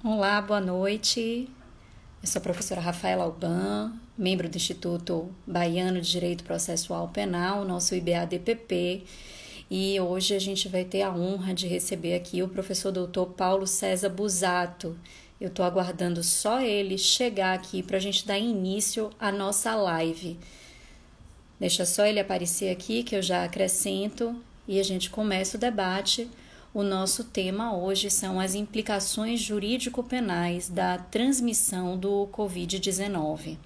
Olá, boa noite. Eu sou a professora Rafaela Alban, membro do Instituto Baiano de Direito Processual Penal, nosso IBADPP, e hoje a gente vai ter a honra de receber aqui o professor doutor Paulo César Busato. Eu estou aguardando só ele chegar aqui para a gente dar início à nossa live. Deixa só ele aparecer aqui que eu já acrescento e a gente começa o debate. O nosso tema hoje são as implicações jurídico-penais da transmissão do Covid-19.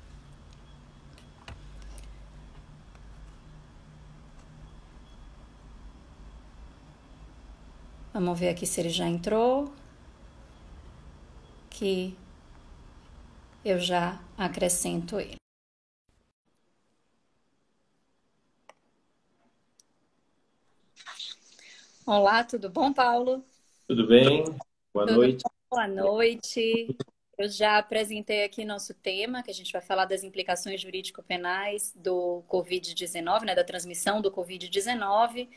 Vamos ver aqui se ele já entrou, que eu já acrescento ele. Olá, tudo bom, Paulo? Tudo bem? Boa Tudo noite. bom? Boa noite. Eu já apresentei aqui nosso tema, que a gente vai falar das implicações jurídico-penais do Covid-19, né, da transmissão do Covid-19.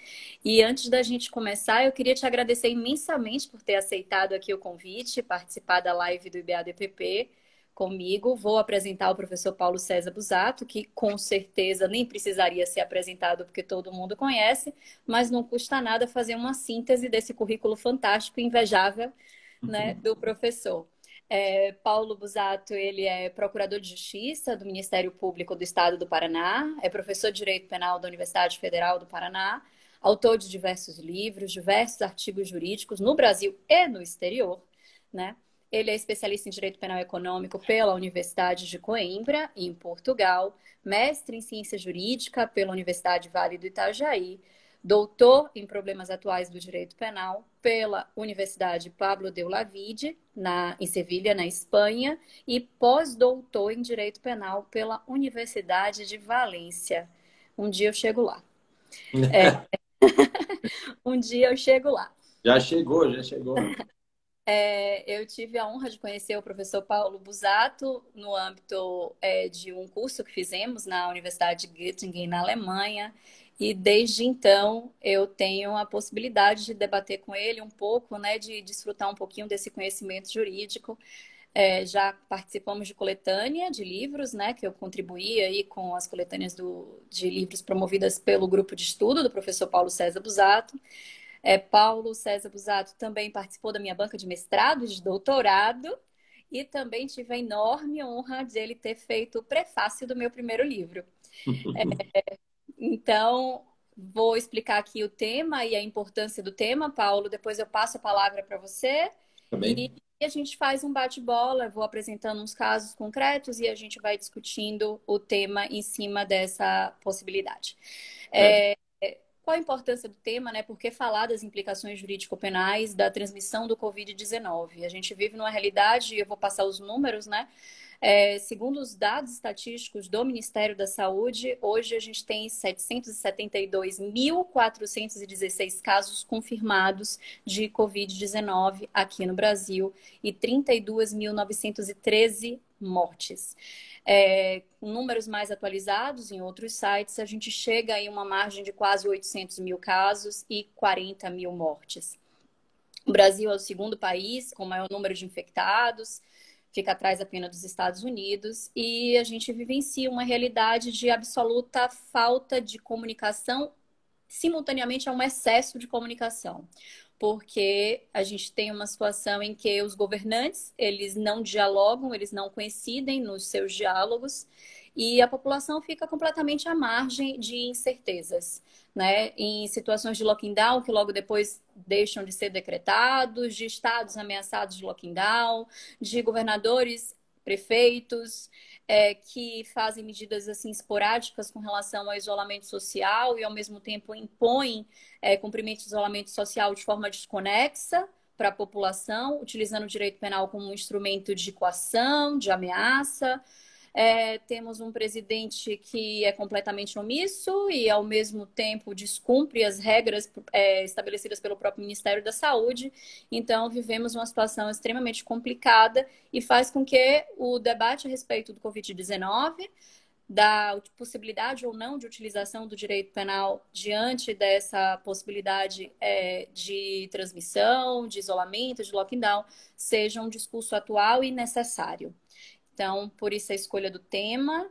E antes da gente começar, eu queria te agradecer imensamente por ter aceitado aqui o convite, participar da live do IBADPP comigo. Vou apresentar o professor Paulo César Busato, que com certeza nem precisaria ser apresentado porque todo mundo conhece, mas não custa nada fazer uma síntese desse currículo fantástico e invejável, né, do professor. Paulo Busato, ele é procurador de Justiça do Ministério Público do Estado do Paraná, é professor de Direito Penal da Universidade Federal do Paraná, autor de diversos livros, diversos artigos jurídicos no Brasil e no exterior, né? Ele é especialista em Direito Penal Econômico pela Universidade de Coimbra, em Portugal, mestre em Ciência Jurídica pela Universidade Vale do Itajaí, doutor em Problemas Atuais do Direito Penal pela Universidade Pablo de Olavide, em Sevilha, na Espanha, e pós-doutor em Direito Penal pela Universidade de Valência. Um dia eu chego lá. Um dia eu chego lá. Já chegou, já chegou. Eu tive a honra de conhecer o professor Paulo Busato no âmbito de um curso que fizemos na Universidade de Göttingen, na Alemanha, e desde então eu tenho a possibilidade de debater com ele um pouco, né, de desfrutar um pouquinho desse conhecimento jurídico. Já participamos de coletânea de livros, né, que eu contribuí aí com as coletâneas de livros promovidas pelo grupo de estudo do professor Paulo César Busato. Paulo César Busato também participou da minha banca de mestrado, de doutorado, e também tive a enorme honra de ele ter feito o prefácio do meu primeiro livro. Então, vou explicar aqui o tema e a importância do tema, Paulo. Depois eu passo a palavra para você Tá e bem? a gente faz um bate-bola. Eu vou apresentando uns casos concretos e a gente vai discutindo o tema em cima dessa possibilidade. Certo. Qual a importância do tema, né? Por que falar das implicações jurídico-penais da transmissão do Covid-19? A gente vive numa realidade, eu vou passar os números, né? Segundo os dados estatísticos do Ministério da Saúde, hoje a gente tem 772.416 casos confirmados de Covid-19 aqui no Brasil e 32.913 mortes. Com números mais atualizados em outros sites, a gente chega a uma margem de quase 800 mil casos e 40 mil mortes. O Brasil é o segundo país com maior número de infectados, fica atrás apenas dos Estados Unidos, e a gente vivencia uma realidade de absoluta falta de comunicação, simultaneamente a um excesso de comunicação. Porque a gente tem uma situação em que os governantes, eles não dialogam, eles não coincidem nos seus diálogos, e a população fica completamente à margem de incertezas, né? Em situações de lockdown, que logo depois deixam de ser decretados, de estados ameaçados de lockdown, de governadores, prefeitos, que fazem medidas assim esporádicas com relação ao isolamento social e ao mesmo tempo impõem cumprimento de isolamento social de forma desconexa para a população, utilizando o direito penal como um instrumento de coação, de ameaça. Temos um presidente que é completamente omisso e, ao mesmo tempo, descumpre as regras estabelecidas pelo próprio Ministério da Saúde. Então, vivemos uma situação extremamente complicada e faz com que o debate a respeito do Covid-19 da possibilidade ou não de utilização do direito penal diante dessa possibilidade de transmissão, de isolamento, de lockdown, seja um discurso atual e necessário. Então, por isso a escolha do tema.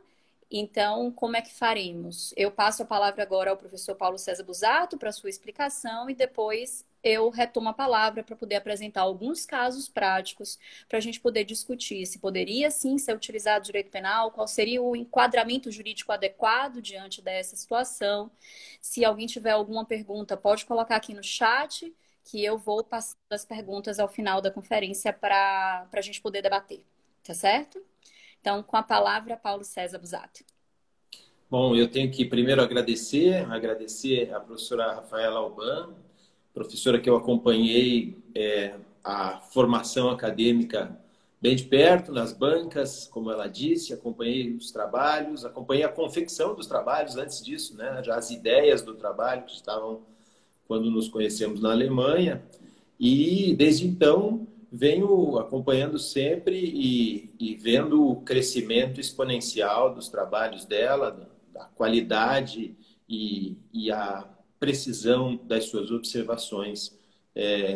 Então, como é que faremos? Eu passo a palavra agora ao professor Paulo César Busato para sua explicação e depois eu retomo a palavra para poder apresentar alguns casos práticos para a gente poder discutir se poderia sim ser utilizado o direito penal, qual seria o enquadramento jurídico adequado diante dessa situação. Se alguém tiver alguma pergunta, pode colocar aqui no chat, que eu vou passando as perguntas ao final da conferência para a gente poder debater. Tá certo? Então, com a palavra, Paulo César Busato. Bom, eu tenho que primeiro agradecer a professora Rafaela Alban, professora que eu acompanhei a formação acadêmica bem de perto, nas bancas, como ela disse, acompanhei os trabalhos, acompanhei a confecção dos trabalhos antes disso, né? Já as ideias do trabalho que estavam quando nos conhecemos na Alemanha, e desde então venho acompanhando sempre e vendo o crescimento exponencial dos trabalhos dela, da qualidade e a precisão das suas observações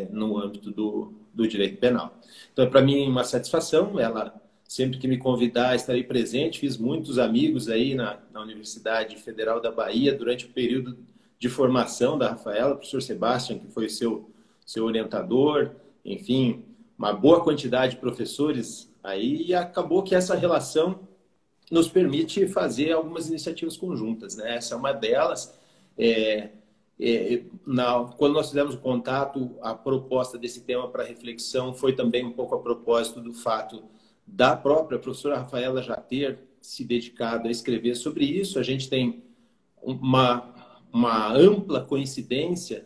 no âmbito do direito penal. Então, é para mim uma satisfação. Ela, sempre que me convidar, estarei presente. Fiz muitos amigos aí na Universidade Federal da Bahia durante o período de formação da Rafaela, o professor Sebastião, que foi seu orientador, enfim, uma boa quantidade de professores aí, e acabou que essa relação nos permite fazer algumas iniciativas conjuntas, né? Essa é uma delas. Quando nós fizemos o contato, a proposta desse tema para reflexão foi também um pouco a propósito do fato da própria professora Rafaela já ter se dedicado a escrever sobre isso. A gente tem uma ampla coincidência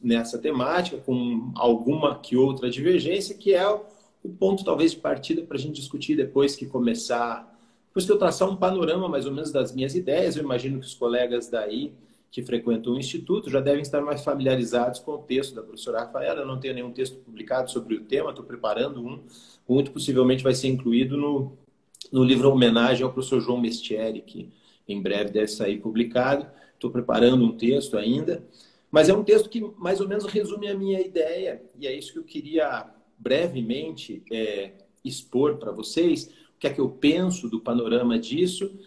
nessa temática, com alguma que outra divergência, que é o ponto talvez de partida para a gente discutir depois que eu traçar um panorama mais ou menos das minhas ideias. Eu imagino que os colegas daí que frequentam o Instituto já devem estar mais familiarizados com o texto da professora Rafaela. Eu não tenho nenhum texto publicado sobre o tema, estou preparando um. Muito possivelmente vai ser incluído no livro Homenagem ao professor João Mestieri, que em breve deve sair publicado. Estou preparando um texto ainda, mas é um texto que mais ou menos resume a minha ideia, e é isso que eu queria brevemente expor para vocês, o que é que eu penso do panorama disso,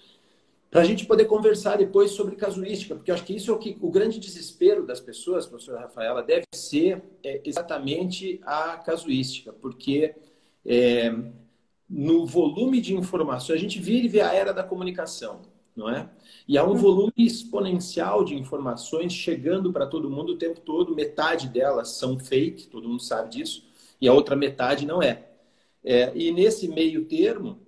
para a gente poder conversar depois sobre casuística, porque eu acho que isso é o grande desespero das pessoas, professora Rafaela, deve ser exatamente a casuística, porque no volume de informações, a gente vive a era da comunicação, não é? E há um volume exponencial de informações chegando para todo mundo o tempo todo. Metade delas são fake, todo mundo sabe disso, e a outra metade não é. E nesse meio termo,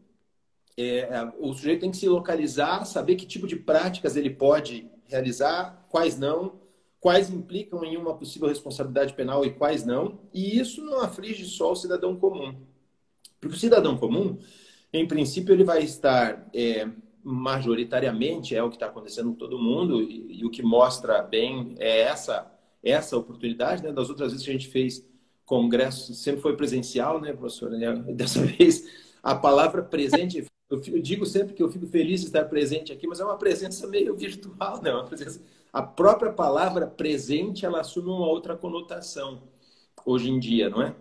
o sujeito tem que se localizar, saber que tipo de práticas ele pode realizar, quais não, quais implicam em uma possível responsabilidade penal e quais não. E isso não aflige só o cidadão comum. Porque o cidadão comum, em princípio, ele vai estar majoritariamente, é o que está acontecendo com todo mundo, e o que mostra bem é essa oportunidade, né? Das outras vezes que a gente fez congresso, sempre foi presencial, né, professora? Dessa vez, a palavra presente, eu digo sempre que eu fico feliz de estar presente aqui, mas é uma presença meio virtual, né? A própria palavra presente, ela assume uma outra conotação hoje em dia, não é?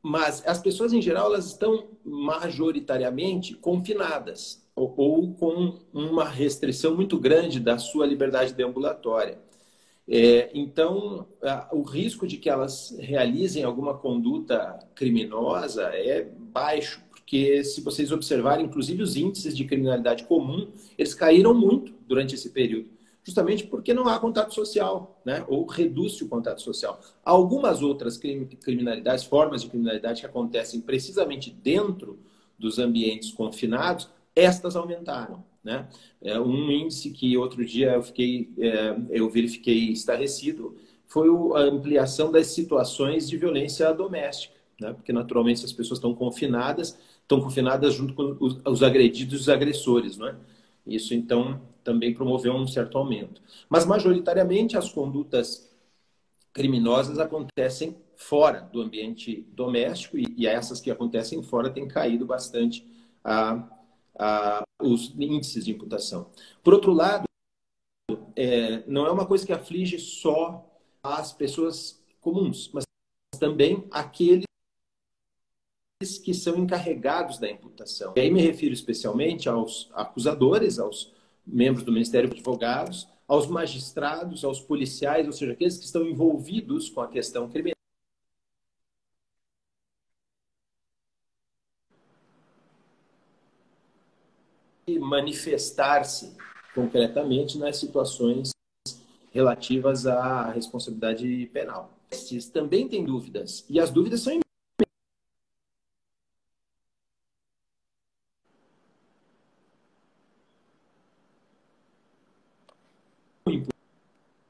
Mas as pessoas, em geral, elas estão majoritariamente confinadas ou com uma restrição muito grande da sua liberdade deambulatória. Então, o risco de que elas realizem alguma conduta criminosa é baixo, porque se vocês observarem, inclusive os índices de criminalidade comum, eles caíram muito durante esse período, justamente porque não há contato social, né? Ou reduz-se o contato social. Algumas outras criminalidades, formas de criminalidade que acontecem precisamente dentro dos ambientes confinados, estas aumentaram, né? Um índice que outro dia eu verifiquei estarrecido foi a ampliação das situações de violência doméstica, né? Porque naturalmente as pessoas estão confinadas junto com os agredidos e os agressores, não é? Isso então também promoveu um certo aumento. Mas majoritariamente as condutas criminosas acontecem fora do ambiente doméstico e essas que acontecem fora têm caído bastante os índices de imputação. Por outro lado, não é uma coisa que aflige só as pessoas comuns, mas também aqueles que são encarregados da imputação. E aí me refiro especialmente aos acusadores, aos membros do Ministério de Advogados, aos magistrados, aos policiais, ou seja, aqueles que estão envolvidos com a questão criminal. E manifestar-se concretamente nas situações relativas à responsabilidade penal. Esses também têm dúvidas, e as dúvidas são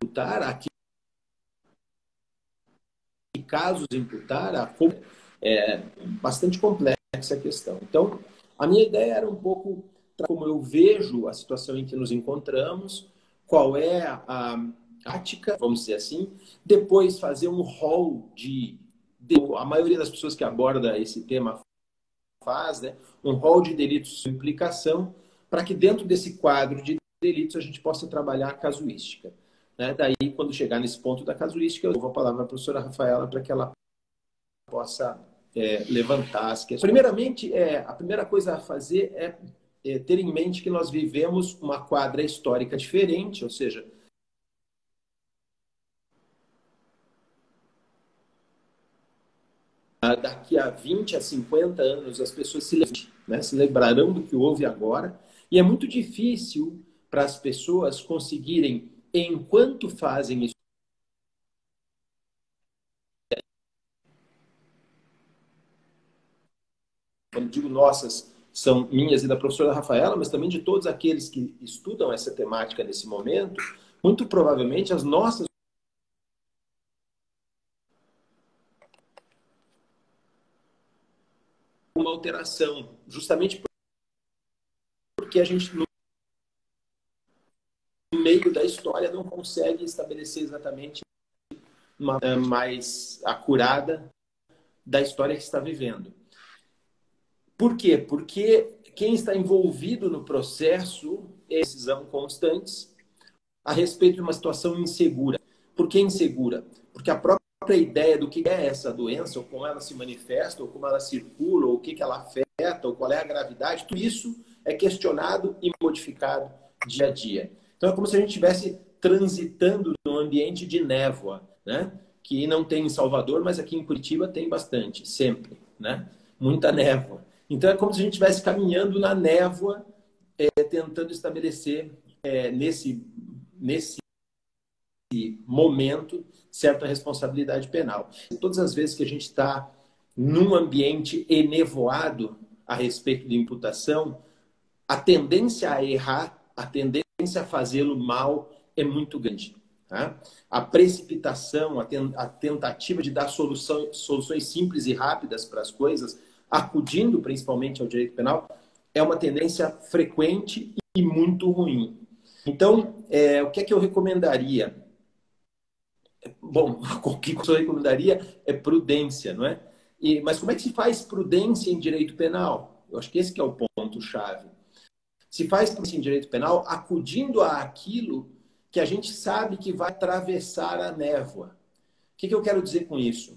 imputar, a que casos imputar, é bastante complexa a questão. Então, a minha ideia era um pouco como eu vejo a situação em que nos encontramos, qual é a tática, vamos dizer assim, depois fazer um rol a maioria das pessoas que aborda esse tema faz, né, um rol de delitos de implicação, para que dentro desse quadro de delitos a gente possa trabalhar a casuística. Né? Daí, quando chegar nesse ponto da casuística, eu dou a palavra à professora Rafaela para que ela possa levantar as questões. Primeiramente, a primeira coisa a fazer é ter em mente que nós vivemos uma quadra histórica diferente, ou seja, daqui a 20 a 50 anos as pessoas se lembrarão do que houve agora, e é muito difícil para as pessoas conseguirem, enquanto fazem isso, quando digo nossas, são minhas e da professora Rafaela, mas também de todos aqueles que estudam essa temática nesse momento, muito provavelmente as nossas uma alteração, justamente porque a gente, no meio da história, não consegue estabelecer exatamente uma mais acurada da história que está vivendo. Por quê? Porque quem está envolvido no processo é decisão constantes a respeito de uma situação insegura. Por que insegura? Porque a própria ideia do que é essa doença, ou como ela se manifesta, ou como ela circula, ou o que ela afeta, ou qual é a gravidade, tudo isso é questionado e modificado dia a dia. Então é como se a gente estivesse transitando num ambiente de névoa, né? Que não tem em Salvador, mas aqui em Curitiba tem bastante, sempre, né? Muita névoa. Então é como se a gente estivesse caminhando na névoa, tentando estabelecer nesse momento certa responsabilidade penal. Todas as vezes que a gente está num ambiente enevoado a respeito de imputação, a tendência a errar, a tendência a fazê-lo mal é muito grande. Tá? A precipitação, a tentativa de dar soluções simples e rápidas para as coisas, acudindo principalmente ao direito penal, é uma tendência frequente e muito ruim. Então, o que é que eu recomendaria? Bom, o que eu recomendaria é prudência, não é? Mas como é que se faz prudência em direito penal? Eu acho que esse que é o ponto-chave. Se faz prudência em direito penal acudindo àquilo que a gente sabe que vai atravessar a névoa. O que eu quero dizer com isso?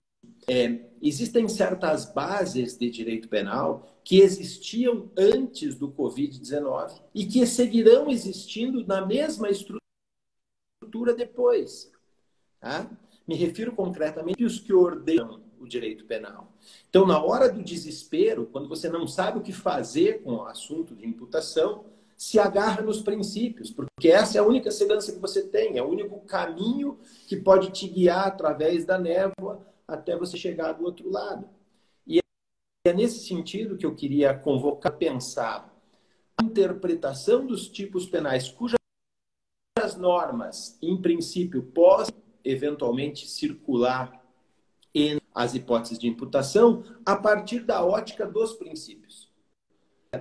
Existem certas bases de direito penal que existiam antes do Covid-19 e que seguirão existindo na mesma estrutura depois. Tá? Me refiro concretamente aos que ordenam o direito penal. Então, na hora do desespero, quando você não sabe o que fazer com o assunto de imputação, se agarra nos princípios, porque essa é a única segurança que você tem, é o único caminho que pode te guiar através da névoa até você chegar do outro lado. E é nesse sentido que eu queria convocar, pensar a interpretação dos tipos penais cujas normas, em princípio, possam eventualmente circular em as hipóteses de imputação a partir da ótica dos princípios.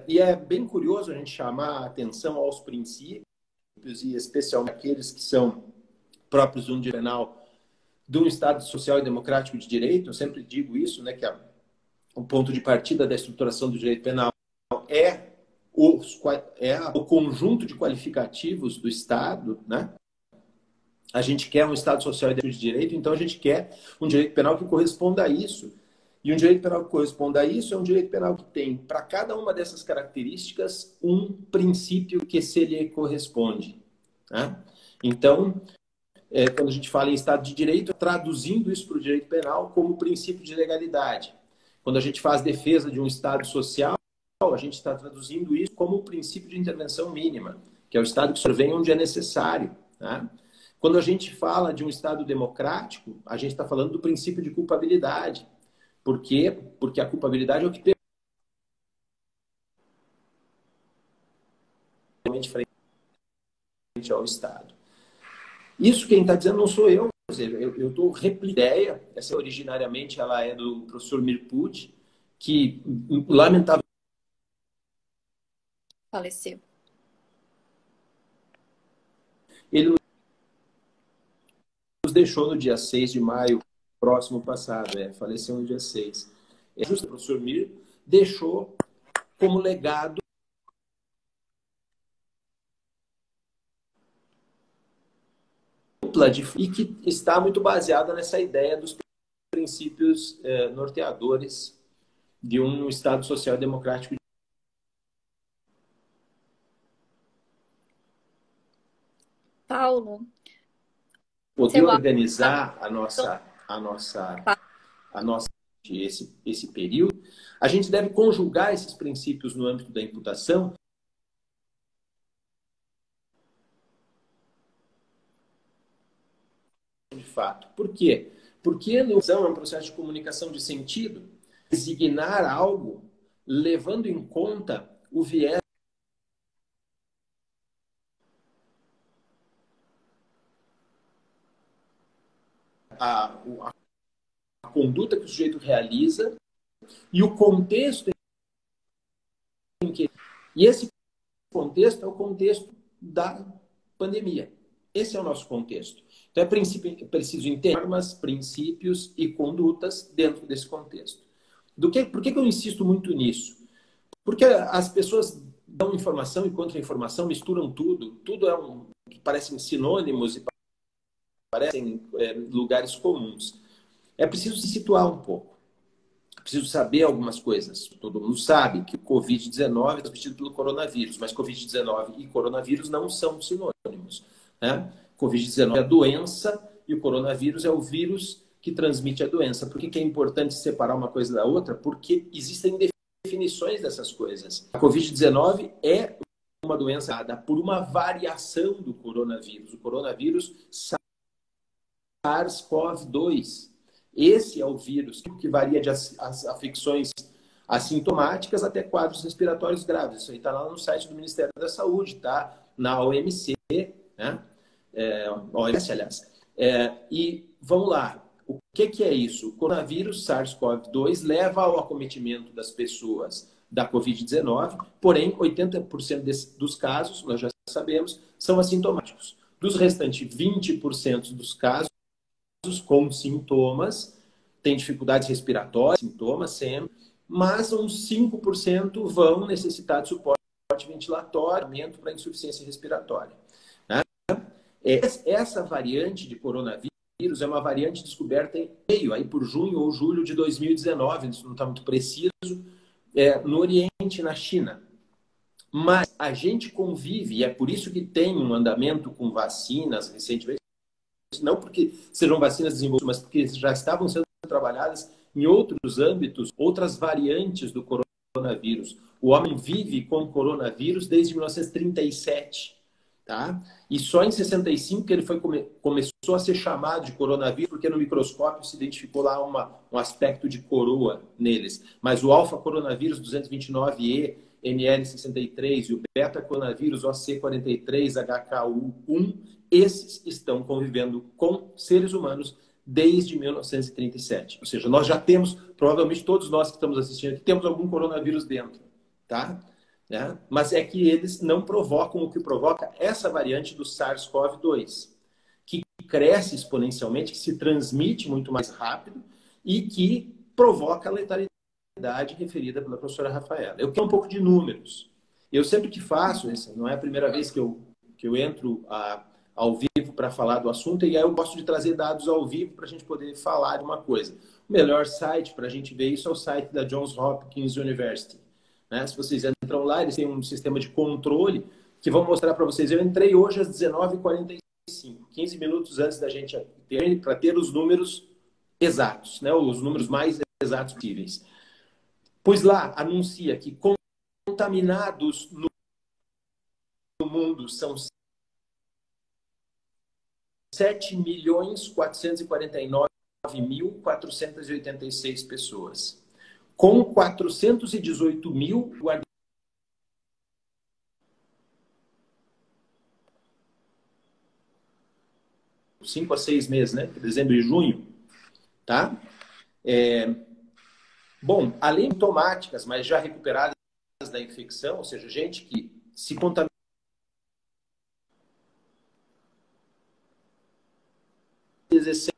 E é bem curioso a gente chamar a atenção aos princípios, e especialmente aqueles que são próprios de um direito penal, de um Estado social e democrático de direito. Eu sempre digo isso, né, que o ponto de partida da estruturação do direito penal é o conjunto de qualificativos do Estado, né? A gente quer um Estado social e de direito, então a gente quer um direito penal que corresponda a isso. E um direito penal que corresponda a isso é um direito penal que tem, para cada uma dessas características, um princípio que se lhe corresponde. Né? Então, quando a gente fala em Estado de Direito, traduzindo isso para o direito penal como princípio de legalidade. Quando a gente faz defesa de um Estado social, a gente está traduzindo isso como o princípio de intervenção mínima, que é o Estado que intervém onde é necessário. Né? Quando a gente fala de um Estado democrático, a gente está falando do princípio de culpabilidade. Por quê? Porque a culpabilidade é o que permite frente ao Estado. Isso quem está dizendo não sou eu. Eu estou replicando a ideia. Essa originariamente ela é do professor Mirpud, que lamentavelmente Faleceu. Ele nos deixou no dia 6 de maio, próximo passado. Faleceu no dia 6. Justo o professor Mir deixou como legado e que está muito baseada nessa ideia dos princípios norteadores de um Estado social e democrático. Paulo, Poder organizar esse período, a gente deve conjugar esses princípios no âmbito da imputação. De fato. Por quê? Porque a ilusão é um processo de comunicação de sentido, designar algo levando em conta o viés a conduta que o sujeito realiza e o contexto em que... E esse contexto é o contexto da pandemia. Esse é o nosso contexto. Então, é preciso entender normas, princípios e condutas dentro desse contexto. Por que eu insisto muito nisso? Porque as pessoas dão informação e contra-informação, misturam tudo. Tudo parecem sinônimos e parecem lugares comuns. É preciso se situar um pouco. É preciso saber algumas coisas. Todo mundo sabe que o Covid-19 é transmitido pelo coronavírus, mas Covid-19 e coronavírus não são sinônimos. Né? Covid-19 é a doença e o coronavírus é o vírus que transmite a doença. Por que é importante separar uma coisa da outra? Porque existem definições dessas coisas. A Covid-19 é uma doença dada por uma variação do coronavírus. O coronavírus SARS-CoV-2. Esse é o vírus que varia de afecções assintomáticas até quadros respiratórios graves. Isso aí está lá no site do Ministério da Saúde, tá? Na OMC, né? OMS, aliás. E vamos lá. O que é isso? O coronavírus SARS-CoV-2 leva ao acometimento das pessoas da Covid-19, porém, 80% dos casos, nós já sabemos, são assintomáticos. Dos restantes 20% dos casos com sintomas, tem dificuldades respiratórias, sintomas sempre, mas uns 5% vão necessitar de suporte ventilatório para insuficiência respiratória. Né? Essa variante de coronavírus é uma variante descoberta em meio, aí por junho ou julho de 2019, isso não está muito preciso, no Oriente, na China. Mas a gente convive, e é por isso que tem um andamento com vacinas recentemente, não porque sejam vacinas desenvolvidas, mas porque já estavam sendo trabalhadas em outros âmbitos, outras variantes do coronavírus. O homem vive com coronavírus desde 1937, tá? E só em 65 que ele começou a ser chamado de coronavírus, porque no microscópio se identificou lá um aspecto de coroa neles. Mas o alfa-coronavírus 229E, NL63 e o beta-coronavírus OC43HKU1, esses estão convivendo com seres humanos desde 1937. Ou seja, nós já temos, provavelmente todos nós que estamos assistindo aqui, temos algum coronavírus dentro, tá? Né? Mas é que eles não provocam o que provoca essa variante do SARS-CoV-2, que cresce exponencialmente, que se transmite muito mais rápido e que provoca a letalidade referida pela professora Rafaela. Eu quero um pouco de números. Eu sempre que faço, não é a primeira vez que eu entro ao vivo para falar do assunto, e aí eu gosto de trazer dados ao vivo para a gente poder falar de uma coisa. O melhor site para a gente ver isso é o site da Johns Hopkins University. Né? Se vocês entram lá, eles têm um sistema de controle que vão mostrar para vocês. Eu entrei hoje às 19h45, 15 minutos antes da gente ter, para ter os números exatos, né? Os números mais exatos possíveis. Pois lá anuncia que contaminados no mundo são 7.449.486 pessoas, com 418 mil guardados. 5 a 6 meses, né? Dezembro e junho, tá? Bom, além de sintomáticas, mas já recuperadas da infecção, ou seja, gente que se contaminou, 16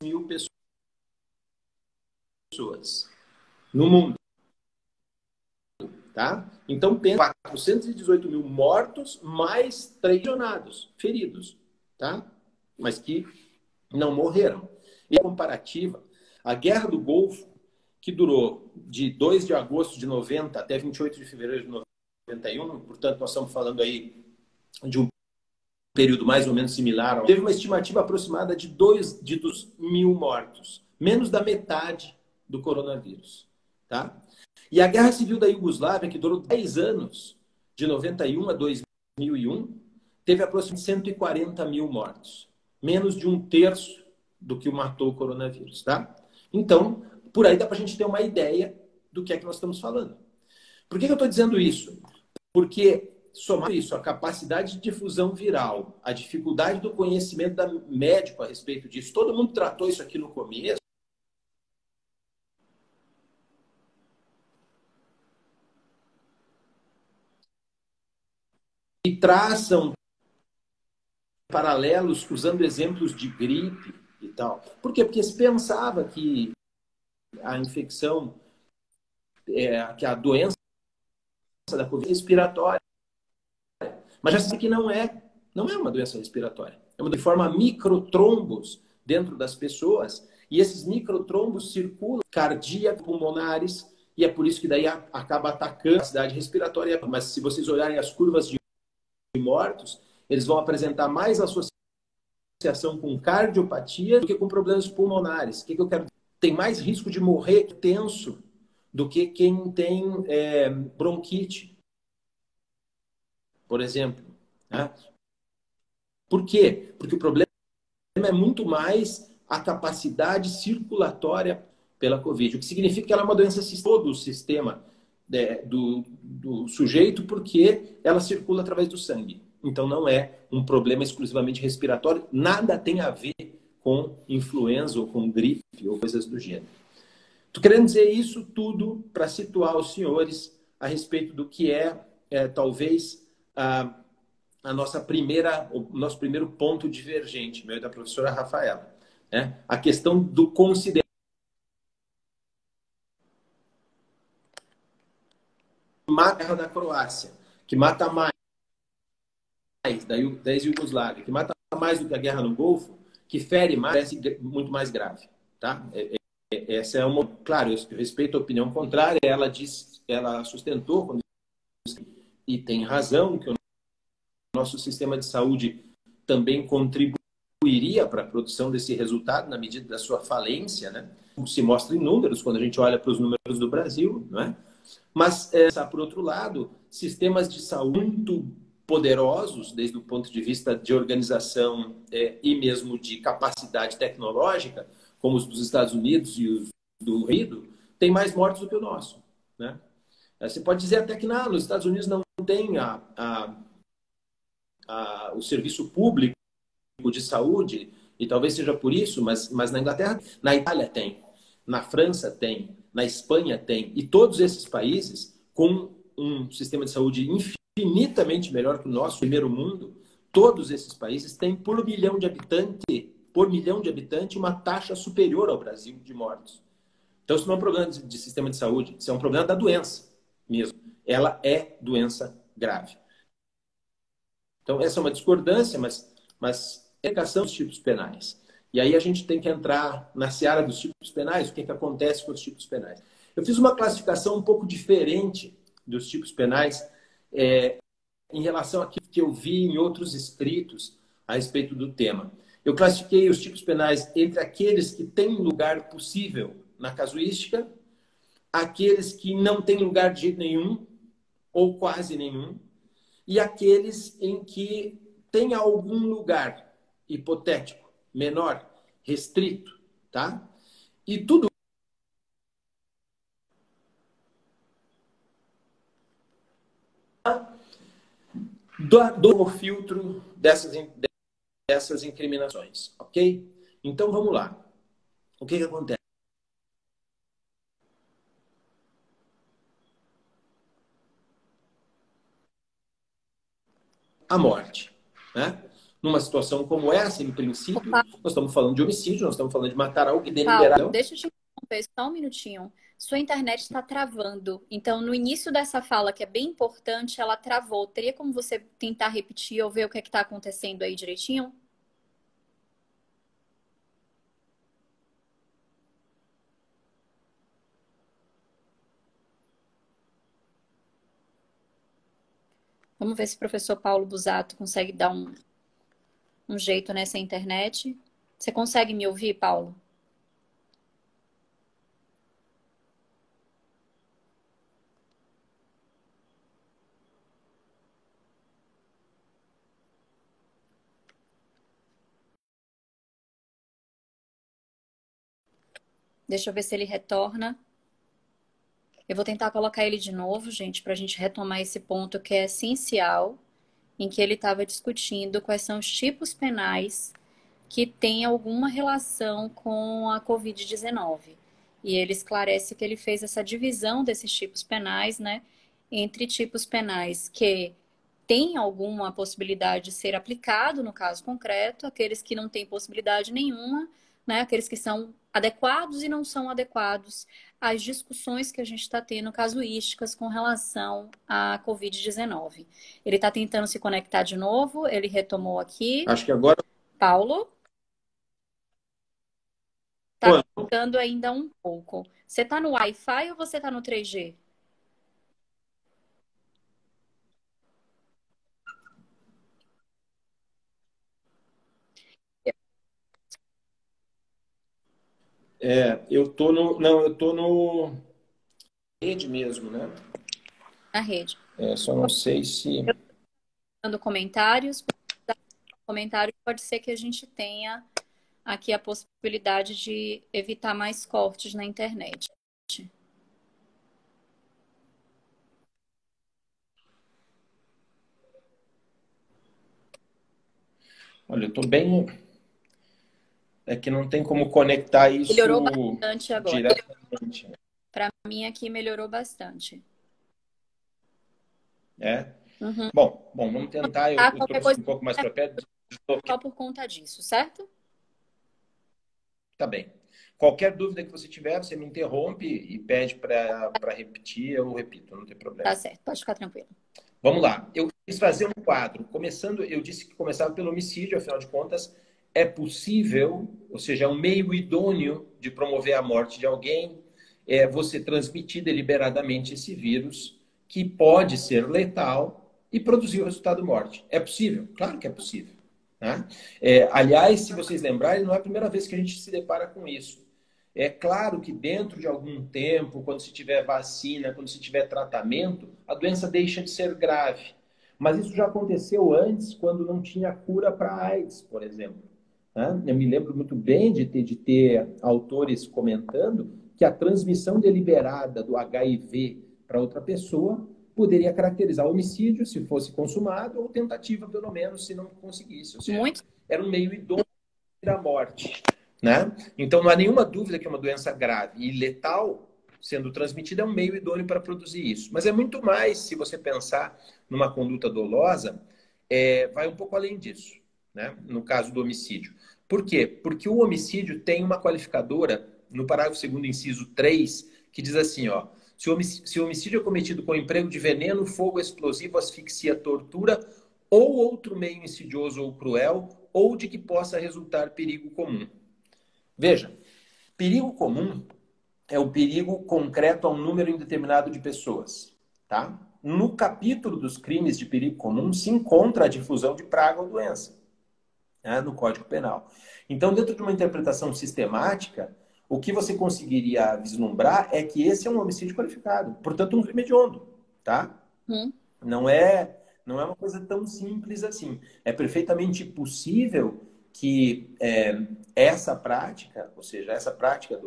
mil pessoas no mundo, tá? Então, pensa 418 mil mortos, mais 3 lesionados, feridos, tá? Mas que não morreram. E a comparativa, a Guerra do Golfo, que durou de 2 de agosto de 90 até 28 de fevereiro de 91, portanto, nós estamos falando aí de um período mais ou menos similar, teve uma estimativa aproximada de 2 mil mortos, menos da metade do coronavírus, tá? E a Guerra Civil da Iugoslávia, que durou 10 anos, de 91 a 2001, teve aproximadamente 140 mil mortos, menos de um terço do que matou o coronavírus, tá? Então, por aí dá para a gente ter uma ideia do que é que nós estamos falando. Por que eu estou dizendo isso? Porque, somar isso, a capacidade de difusão viral, a dificuldade do conhecimento da médico a respeito disso, todo mundo tratou isso aqui no começo, e traçam paralelos usando exemplos de gripe e tal. Por quê? Porque se pensava que a infecção, que a doença da Covid é respiratória. Mas já sabe que não é uma doença respiratória. É uma doença que forma microtrombos dentro das pessoas, e esses microtrombos circulam cardíaco-pulmonares, e é por isso que daí acaba atacando a capacidade respiratória. Mas se vocês olharem as curvas de mortos, eles vão apresentar mais associação com cardiopatia do que com problemas pulmonares. O que eu quero dizer? Tem mais risco de morrer tenso do que quem tem bronquite, por exemplo. Né? Por quê? Porque o problema é muito mais a capacidade circulatória pela Covid, o que significa que ela é uma doença todo o sistema do sujeito, porque ela circula através do sangue. Então não é um problema exclusivamente respiratório, nada tem a ver com influenza ou com gripe ou coisas do gênero. Estou querendo dizer isso tudo para situar os senhores a respeito do que talvez o nosso primeiro ponto divergente, meu e da professora Rafaela. Né? A questão do considerar a guerra da Croácia, que mata mais da Iugoslávia, que mata mais do que a guerra no Golfo, que fere mais, parece muito mais grave. Tá? Essa é uma... Claro, eu respeito a opinião contrária, ela sustentou, e tem razão, que o nosso sistema de saúde também contribuiria para a produção desse resultado na medida da sua falência, né? Se mostra em números, quando a gente olha para os números do Brasil, não é? Mas, por outro lado, sistemas de saúde muito poderosos, desde o ponto de vista de organização e mesmo de capacidade tecnológica, como os dos Estados Unidos e os do Reino Unido, têm mais mortes do que o nosso, né? Você pode dizer até que nos Estados Unidos não tem o serviço público de saúde, e talvez seja por isso, mas na Inglaterra, na Itália tem, na França tem, na Espanha tem, e todos esses países com um sistema de saúde infinitamente melhor que o nosso, primeiro mundo, todos esses países têm por milhão de habitantes uma taxa superior ao Brasil de mortos. Então, isso não é um problema de sistema de saúde, isso é um problema da doença mesmo. Ela é doença grave. Então, essa é uma discordância, mas é a aplicação dos tipos penais. E aí a gente tem que entrar na seara dos tipos penais, o que acontece com os tipos penais. Eu fiz uma classificação um pouco diferente dos tipos penais em relação àquilo que eu vi em outros escritos a respeito do tema. Eu classifiquei os tipos penais entre aqueles que têm lugar possível na casuística, aqueles que não têm lugar de jeito nenhum, ou quase nenhum, e aqueles em que tem algum lugar hipotético, menor, restrito, tá? E tudo do filtro dessas incriminações, ok? Então vamos lá. O que acontece? A morte, né? Numa situação como essa, em princípio, nós estamos falando de homicídio, nós estamos falando de matar alguém deliberado. Paulo, deixa eu te interromper só um minutinho. Sua internet está travando. Então, no início dessa fala, que é bem importante, ela travou. Teria como você tentar repetir ou ver o que está acontecendo aí direitinho? Vamos ver se o professor Paulo Busato consegue dar um jeito nessa internet. Você consegue me ouvir, Paulo? Deixa eu ver se ele retorna. Eu vou tentar colocar ele de novo, gente, para a gente retomar esse ponto que é essencial, em que ele estava discutindo quais são os tipos penais que têm alguma relação com a Covid-19. E ele esclarece que ele fez essa divisão desses tipos penais, né, entre tipos penais que têm alguma possibilidade de ser aplicado no caso concreto, aqueles que não têm possibilidade nenhuma, né, aqueles que são adequados e não são adequados às discussões que a gente está tendo casuísticas com relação à Covid-19. Ele está tentando se conectar de novo, ele retomou aqui. Acho que agora. Paulo? Tá cortando ainda um pouco. Você tá no Wi-Fi ou você tá no 3G? Eu tô no. Não, eu tô no. Rede mesmo, né? Na rede. Só não sei se. Dando comentários. Comentário pode ser que a gente tenha aqui a possibilidade de evitar mais cortes na internet. Olha, eu tô bem. É que não tem como conectar isso Melhorou bastante agora. diretamente. Para mim aqui melhorou bastante. Uhum. Bom, vamos tentar. Eu trouxe um pouco mais para perto. Só por conta disso, certo? Tá bem. Qualquer dúvida que você tiver, você me interrompe e pede para repetir, eu repito, não tem problema. Tá certo, pode ficar tranquilo. Vamos lá. Eu quis fazer um quadro. Começando, eu disse que começava pelo homicídio, afinal de contas, é possível, ou seja, é um meio idôneo de promover a morte de alguém, você transmitir deliberadamente esse vírus, que pode ser letal e produzir o resultado morte. É possível? Claro que é possível. Né? Aliás, se vocês lembrarem, não é a primeira vez que a gente se depara com isso. É claro que dentro de algum tempo, quando se tiver vacina, quando se tiver tratamento, a doença deixa de ser grave. Mas isso já aconteceu antes, quando não tinha cura para a AIDS, por exemplo. Né? Eu me lembro muito bem de ter autores comentando que a transmissão deliberada do HIV para outra pessoa poderia caracterizar homicídio se fosse consumado, ou tentativa, pelo menos, se não conseguisse. Ou seja, era um meio idôneo da morte. Né? Então, não há nenhuma dúvida que é uma doença grave e letal, sendo transmitida, é um meio idôneo para produzir isso. Mas é muito mais, se você pensar numa conduta dolosa, vai um pouco além disso, né? No caso do homicídio. Por quê? Porque o homicídio tem uma qualificadora no parágrafo 2º, inciso 3, que diz assim, ó, se o homicídio é cometido com emprego de veneno, fogo explosivo, asfixia, tortura ou outro meio insidioso ou cruel, ou de que possa resultar perigo comum. Veja, perigo comum é o perigo concreto a um número indeterminado de pessoas, tá? No capítulo dos crimes de perigo comum se encontra a difusão de praga ou doença, né, no Código Penal. Então, dentro de uma interpretação sistemática, o que você conseguiria vislumbrar é que esse é um homicídio qualificado, portanto, um crime hediondo, tá? Não é uma coisa tão simples assim. É perfeitamente possível que essa prática, ou seja, essa prática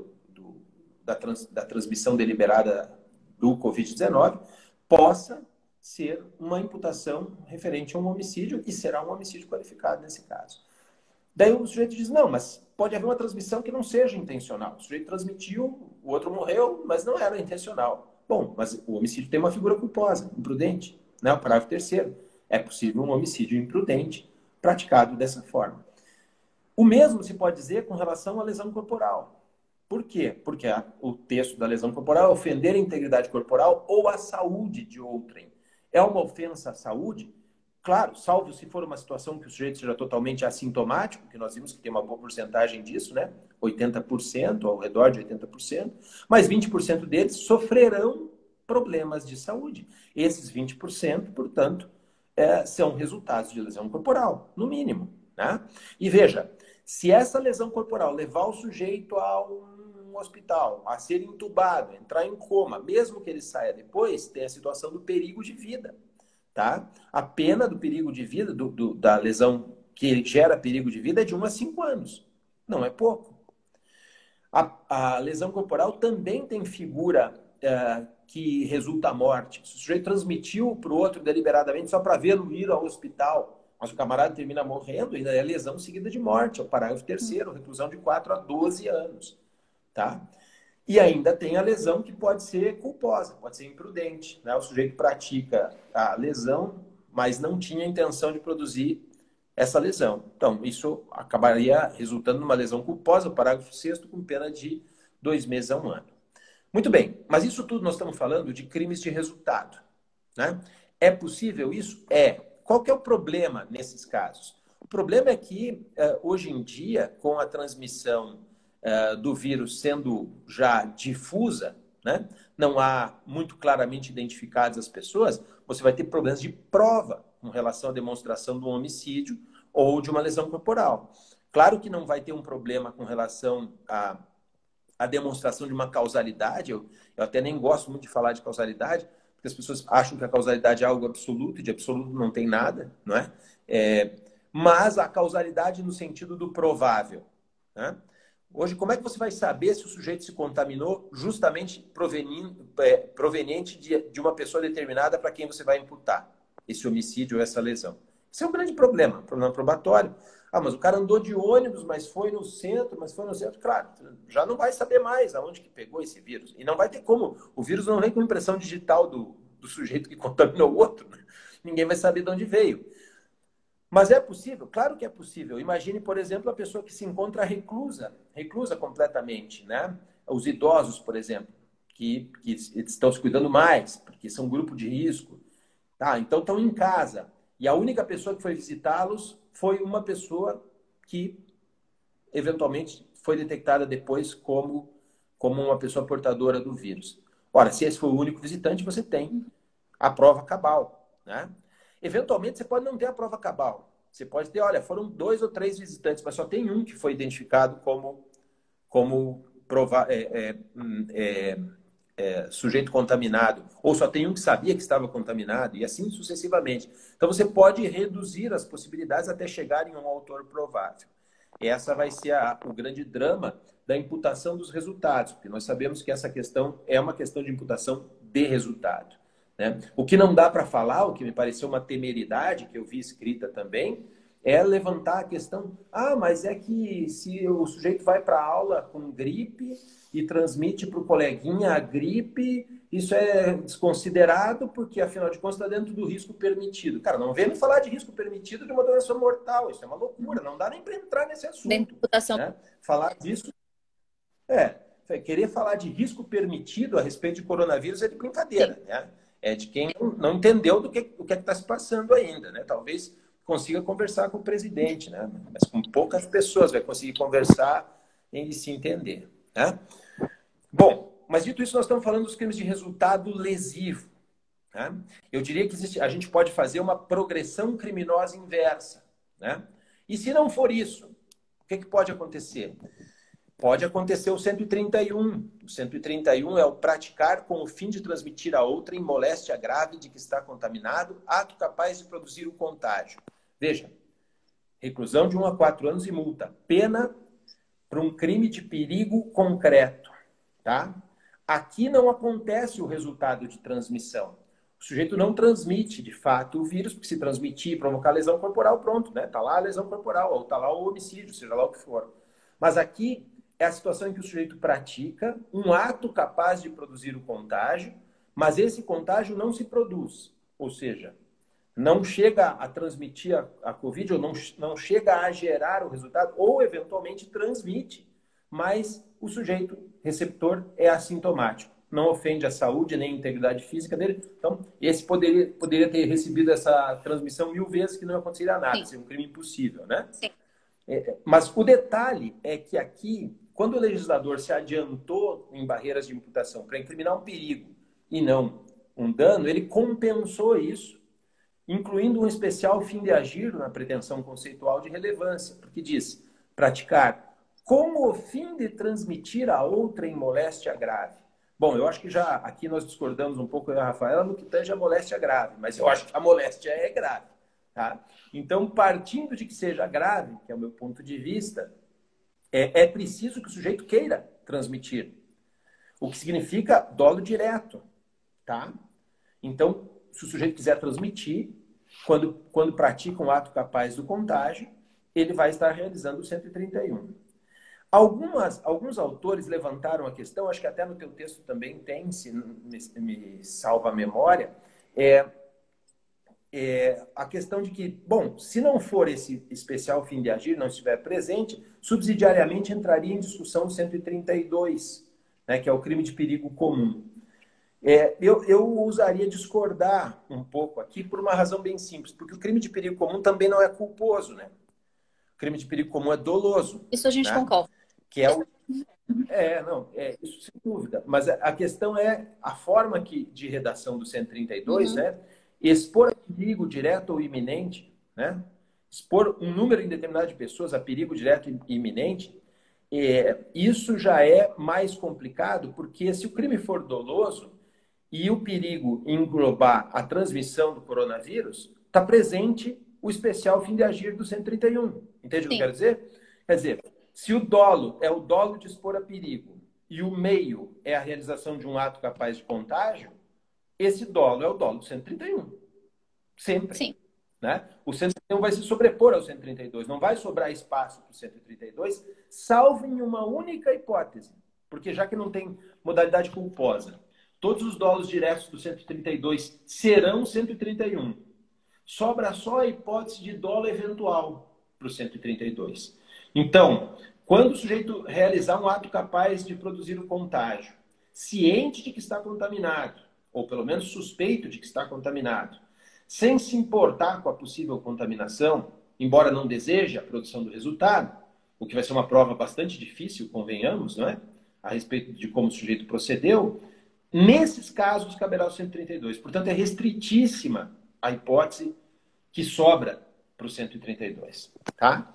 da transmissão deliberada do Covid-19, possa ser uma imputação referente a um homicídio e será um homicídio qualificado nesse caso. Daí o sujeito diz, não, mas pode haver uma transmissão que não seja intencional. O sujeito transmitiu, o outro morreu, mas não era intencional. Bom, mas o homicídio tem uma figura culposa, imprudente. Né? O parágrafo 3º. É possível um homicídio imprudente praticado dessa forma. O mesmo se pode dizer com relação à lesão corporal. Por quê? Porque o texto da lesão corporal é ofender a integridade corporal ou a saúde de outrem. É uma ofensa à saúde? Claro, salvo se for uma situação que o sujeito seja totalmente assintomático, que nós vimos que tem uma boa porcentagem disso, né? 80%, ao redor de 80%, mas 20% deles sofrerão problemas de saúde. Esses 20%, portanto, são resultados de lesão corporal, no mínimo, né? E veja, se essa lesão corporal levar o sujeito a um hospital, a ser entubado, entrar em coma, mesmo que ele saia depois, tem a situação do perigo de vida. Tá? A pena do perigo de vida, da lesão que gera perigo de vida, é de 1 a 5 anos. Não é pouco. A lesão corporal também tem figura que resulta a morte. Se o sujeito transmitiu para o outro deliberadamente só para vê-lo ir ao hospital, mas o camarada termina morrendo, ainda é lesão seguida de morte. É o parágrafo 3º, reclusão de 4 a 12 anos. Tá? E ainda tem a lesão que pode ser culposa, pode ser imprudente. Né? O sujeito pratica a lesão, mas não tinha intenção de produzir essa lesão. Então, isso acabaria resultando numa lesão culposa, o parágrafo 6º, com pena de 2 meses a 1 ano. Muito bem, mas isso tudo nós estamos falando de crimes de resultado. Né? É possível isso? É. Qual que é o problema nesses casos? O problema é que, hoje em dia, com a transmissão do vírus sendo já difusa, né? Não há muito claramente identificadas as pessoas, você vai ter problemas de prova com relação à demonstração de um homicídio ou de uma lesão corporal. Claro que não vai ter um problema com relação à demonstração de uma causalidade, eu até nem gosto muito de falar de causalidade, porque as pessoas acham que a causalidade é algo absoluto, e de absoluto não tem nada, não é? Mas a causalidade no sentido do provável, né? Hoje, como é que você vai saber se o sujeito se contaminou justamente proveniente de uma pessoa determinada para quem você vai imputar esse homicídio ou essa lesão? Isso é um grande problema probatório. Ah, mas o cara andou de ônibus, mas foi no centro, claro, já não vai saber mais aonde que pegou esse vírus. E não vai ter como. O vírus não vem com impressão digital do sujeito que contaminou o outro. Né? Ninguém vai saber de onde veio. Mas é possível? Claro que é possível. Imagine, por exemplo, a pessoa que se encontra reclusa completamente, né? Os idosos, por exemplo, que estão se cuidando mais, porque são grupo de risco. Tá? Então estão em casa. E a única pessoa que foi visitá-los foi uma pessoa que, eventualmente, foi detectada depois como uma pessoa portadora do vírus. Ora, se esse foi o único visitante, você tem a prova cabal, né? Eventualmente, você pode não ter a prova cabal. Você pode ter, olha, foram 2 ou 3 visitantes, mas só tem um que foi identificado como sujeito contaminado. Ou só tem um que sabia que estava contaminado, e assim sucessivamente. Então, você pode reduzir as possibilidades até chegar em um autor provável. Essa vai ser o grande drama da imputação dos resultados, porque nós sabemos que essa questão é uma questão de imputação de resultado. Né? O que não dá para falar, o que me pareceu uma temeridade, que eu vi escrita também, é levantar a questão, mas é que se o sujeito vai para a aula com gripe e transmite para o coleguinha a gripe, isso é desconsiderado porque, afinal de contas, está dentro do risco permitido. Cara, não vem me falar de risco permitido de uma doença mortal, isso é uma loucura, não dá nem para entrar nesse assunto. Dentro da imputação. Né? Falar disso querer falar de risco permitido a respeito de coronavírus é de brincadeira, né? É de quem não entendeu o que está se passando ainda, né? Talvez consiga conversar com o presidente, né? Mas com poucas pessoas vai conseguir conversar e se entender, né? Bom, mas dito isso, nós estamos falando dos crimes de resultado lesivo, né? Eu diria que a gente pode fazer uma progressão criminosa inversa, né? E se não for isso, o que pode acontecer? Pode acontecer o 131. O 131 é o praticar com o fim de transmitir a outrem moléstia grave de que está contaminado, ato capaz de produzir o contágio. Veja, reclusão de 1 a 4 anos e multa. Pena para um crime de perigo concreto, tá? Aqui não acontece o resultado de transmissão. O sujeito não transmite, de fato, o vírus, porque se transmitir e provocar lesão corporal, pronto, né? Tá lá a lesão corporal, ou tá lá o homicídio, seja lá o que for. Mas aqui é a situação em que o sujeito pratica um ato capaz de produzir o contágio, mas esse contágio não se produz. Ou seja, não chega a transmitir a Covid, ou não chega a gerar o resultado, ou eventualmente transmite, mas o sujeito receptor é assintomático. Não ofende a saúde nem a integridade física dele. Então, esse poderia ter recebido essa transmissão 1000 vezes que não aconteceria nada. Seria um crime impossível, né? Sim. Mas o detalhe é que aqui, quando o legislador se adiantou em barreiras de imputação para incriminar um perigo e não um dano, ele compensou isso, incluindo um especial fim de agir na pretensão conceitual de relevância, porque diz praticar com o fim de transmitir a outra em moléstia grave. Bom, eu acho que já aqui nós discordamos um pouco, eu e a Rafaela, no que tange a moléstia grave, mas eu acho que a moléstia é grave. Tá? Então, partindo de que seja grave, que é o meu ponto de vista, é preciso que o sujeito queira transmitir. O que significa dolo direto. Tá? Então, se o sujeito quiser transmitir, quando pratica um ato capaz do contágio, ele vai estar realizando o 131. Alguns autores levantaram a questão, acho que até no teu texto também tem, se me salva a memória, a questão de que, bom, se não for esse especial fim de agir, não estiver presente, subsidiariamente entraria em discussão o 132, né, que é o crime de perigo comum. Eu ousaria discordar um pouco aqui por uma razão bem simples, porque o crime de perigo comum também não é culposo, né? O crime de perigo comum é doloso. Isso a gente né? concorda. Que é o... isso sem dúvida. Mas a questão é a forma de redação do 132, né? Expor a perigo direto ou iminente, né? Expor um número indeterminado de pessoas a perigo direto e iminente, isso já é mais complicado, porque se o crime for doloso e o perigo englobar a transmissão do coronavírus, está presente o especial fim de agir do 131. Entende o que eu quero dizer? Quer dizer, se o dolo é o dolo de expor a perigo e o meio é a realização de um ato capaz de contágio, esse dolo é o dolo do 131. Sempre. Sim. Né? O 131 vai se sobrepor ao 132. Não vai sobrar espaço para o 132, salvo em uma única hipótese. Porque já que não tem modalidade culposa, todos os dolos diretos do 132 serão 131. Sobra só a hipótese de dolo eventual para o 132. Então, quando o sujeito realizar um ato capaz de produzir o contágio, ciente de que está contaminado, ou pelo menos suspeito de que está contaminado, sem se importar com a possível contaminação, embora não deseje a produção do resultado, o que vai ser uma prova bastante difícil, convenhamos, não é? A respeito de como o sujeito procedeu, nesses casos caberá o 132. Portanto, é restritíssima a hipótese que sobra para o 132. Tá?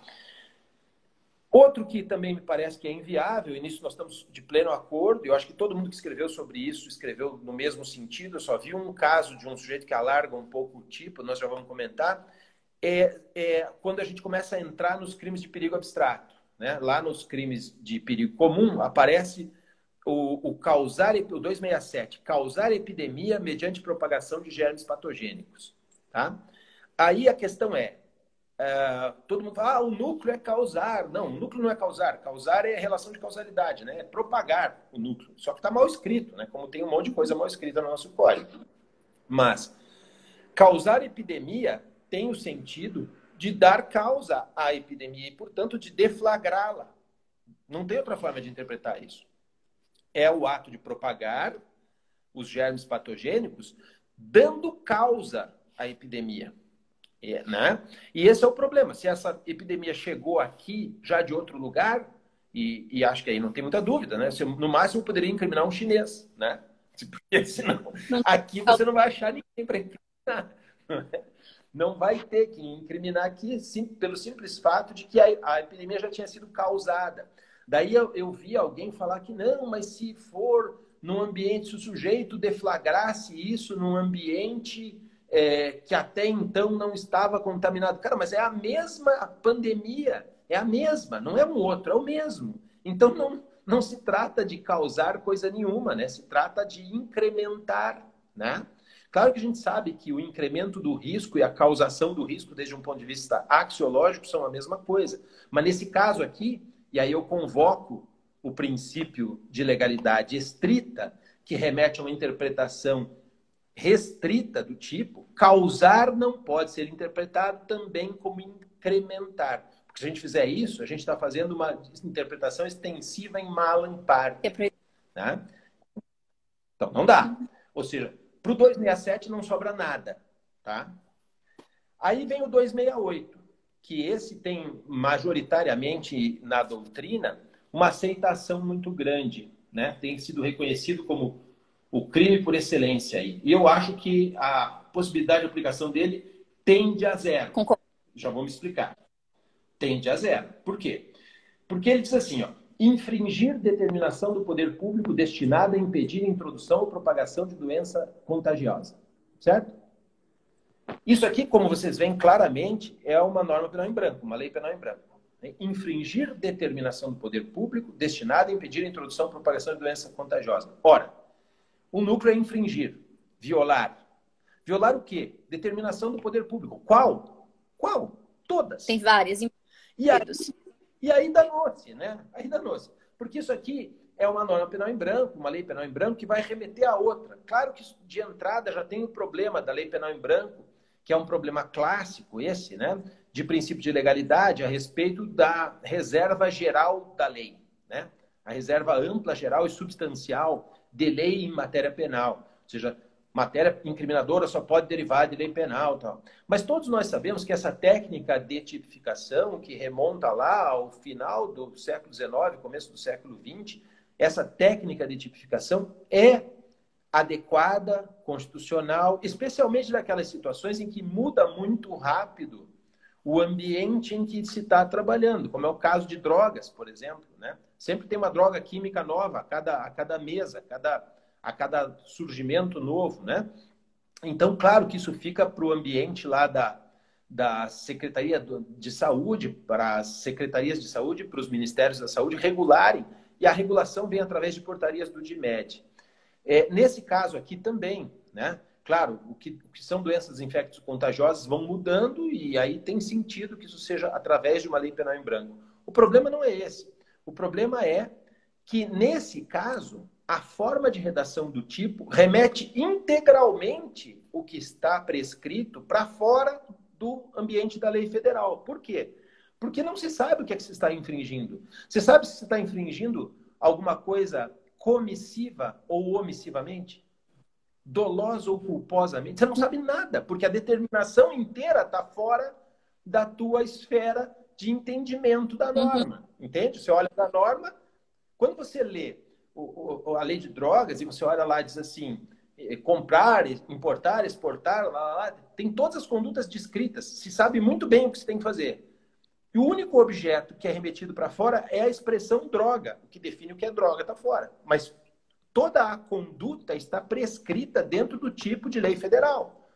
Outro que também me parece que é inviável, e nisso nós estamos de pleno acordo, eu acho que todo mundo que escreveu sobre isso escreveu no mesmo sentido, eu só vi um caso de um sujeito que alarga um pouco o tipo, nós já vamos comentar, quando a gente começa a entrar nos crimes de perigo abstrato. Né? Lá nos crimes de perigo comum aparece o 267, causar epidemia mediante propagação de germes patogênicos. Tá? Aí a questão todo mundo fala, o núcleo é causar. Não, o núcleo não é causar. Causar é relação de causalidade, né? É propagar o núcleo. Só que está mal escrito, né? Como tem um monte de coisa mal escrita no nosso código. Mas causar epidemia tem o sentido de dar causa à epidemia e, portanto, de deflagrá-la. Não tem outra forma de interpretar isso. é o ato de propagar os germes patogênicos, dando causa à epidemia. Né? E esse é o problema. Se essa epidemia chegou aqui já de outro lugar, e acho que aí não tem muita dúvida, né? No máximo eu poderia incriminar um chinês, né? Porque senão aqui você não vai achar ninguém para incriminar. Não vai ter que incriminar aqui pelo simples fato de que a epidemia já tinha sido causada. Daí eu vi alguém falar que não, mas se for num ambiente, se o sujeito deflagrasse isso num ambiente que até então não estava contaminado. Cara, mas é a mesma pandemia, é a mesma, não é um outro, é o mesmo. Então não se trata de causar coisa nenhuma, né? Se trata de incrementar, né? Claro que a gente sabe que o incremento do risco e a causação do risco, desde um ponto de vista axiológico, são a mesma coisa. Mas nesse caso aqui, e aí eu convoco o princípio de legalidade estrita, que remete a uma interpretação restrita do tipo, causar não pode ser interpretado também como incrementar. Porque se a gente fizer isso, a gente está fazendo uma interpretação extensiva em malam par. Né? Então, não dá. Ou seja, para o 267 não sobra nada. Tá? Aí vem o 268, que esse tem majoritariamente na doutrina uma aceitação muito grande. Né? Tem sido reconhecido como o crime por excelência aí. E eu acho que a possibilidade de aplicação dele tende a zero. Concordo. Já vou me explicar. Tende a zero. Por quê? Porque ele diz assim, ó, infringir determinação do poder público destinada a impedir a introdução ou propagação de doença contagiosa. Certo? Isso aqui, como vocês veem claramente, é uma norma penal em branco, uma lei penal em branco. Infringir determinação do poder público destinada a impedir a introdução ou propagação de doença contagiosa. Ora, o núcleo é infringir, violar. Violar o quê? Determinação do poder público. Qual? Qual? Todas. Tem várias. E aí danou-se, né? Aí danou-se. Porque isso aqui é uma norma penal em branco, uma lei penal em branco, que vai remeter a outra. Claro que de entrada já tem o problema da lei penal em branco, que é um problema clássico esse, né? De princípio de legalidade a respeito da reserva geral da lei, né? A reserva ampla, geral e substancial de lei em matéria penal. Ou seja, matéria incriminadora só pode derivar de lei penal. Tal. Mas todos nós sabemos que essa técnica de tipificação, que remonta lá ao final do século XIX, começo do século XX, essa técnica de tipificação é adequada, constitucional, especialmente naquelas situações em que muda muito rápido o ambiente em que se está trabalhando, como é o caso de drogas, por exemplo, né? Sempre tem uma droga química nova a cada mês, a cada surgimento novo, né? Então, claro que isso fica para o ambiente lá da Secretaria de Saúde, para as secretarias de saúde, para os ministérios da saúde regularem, e a regulação vem através de portarias do DIMED. Nesse caso aqui também, né? Claro, o que são doenças infecto-contagiosas vão mudando e aí tem sentido que isso seja através de uma lei penal em branco. O problema não é esse. O problema é que, nesse caso, a forma de redação do tipo remete integralmente o que está prescrito para fora do ambiente da lei federal. Por quê? Porque não se sabe o que é que se está infringindo. Você sabe se está infringindo alguma coisa comissiva ou omissivamente? Dolosa ou culposamente? Você não sabe nada, porque a determinação inteira está fora da tua esfera de entendimento da norma. Entende? Você olha para a norma, quando você lê a lei de drogas e você olha lá e diz assim, comprar, importar, exportar, tem todas as condutas descritas, se sabe muito bem o que você tem que fazer. E o único objeto que é remetido para fora é a expressão droga, o que define o que é droga está fora. Mas toda a conduta está prescrita dentro do tipo de lei federal.